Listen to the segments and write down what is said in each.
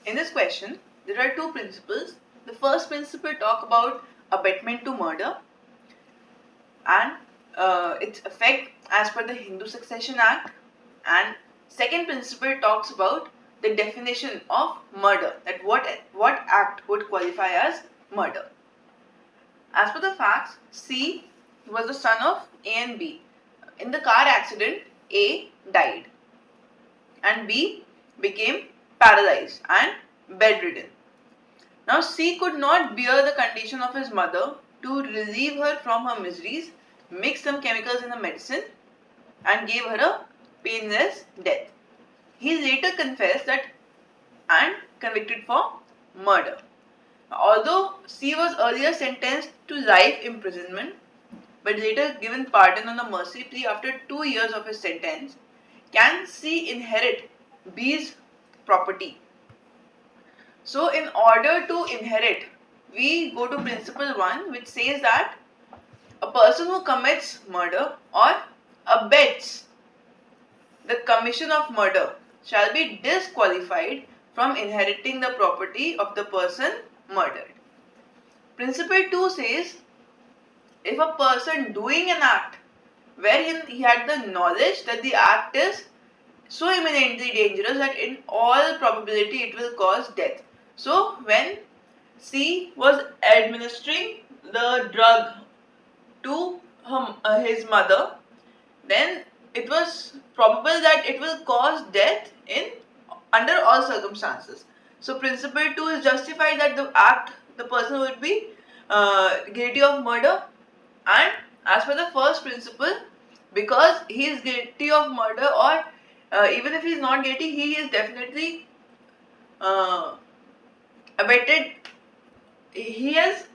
In this question, there are two principles. The first principle talk about abetment to murder and its effect as per the Hindu Succession Act, and second principle talks about the definition of murder, that what act would qualify as murder. As per the facts, C was the son of A and B. In the car accident, A died and B became paralyzed and bedridden. Now C could not bear the condition of his mother. To relieve her from her miseries, mixed some chemicals in the medicine and gave her a painless death. He later confessed that and convicted for murder. Although C was earlier sentenced to life imprisonment but later given pardon on a mercy plea after 2 years of his sentence, can C inherit B's property? So in order to inherit, we go to principle 1, which says that a person who commits murder or abets the commission of murder shall be disqualified from inheriting the property of the person murdered. Principle 2 says, if a person doing an act wherein he had the knowledge that the act is so imminently dangerous that in all probability it will cause death. So when C was administering the drug to his mother, then it was probable that it will cause death in under all circumstances. So principle 2 is justified that the person would be guilty of murder, and as per the first principle, because he is guilty of murder, or even if he is not guilty, he is definitely abetted. He has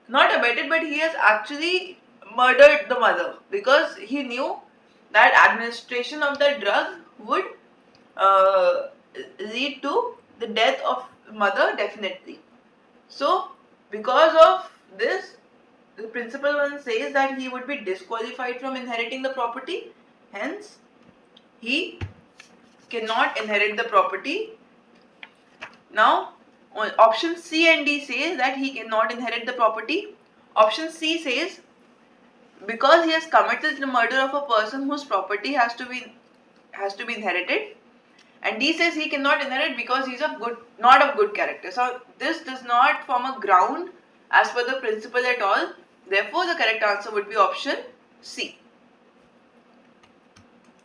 not abetted, but he has actually murdered the mother, because he knew that administration of the drug would uh, lead to the death of mother definitely. So because of this, the principle 1 says that he would be disqualified from inheriting the property, hence he cannot inherit the property. Now option C and D says that he cannot inherit the property. Option C says because he has committed the murder of a person whose property has to be inherited, and D says he cannot inherit because he is not of good character. So this does not form a ground as per the principle at all. Therefore, the correct answer would be option C.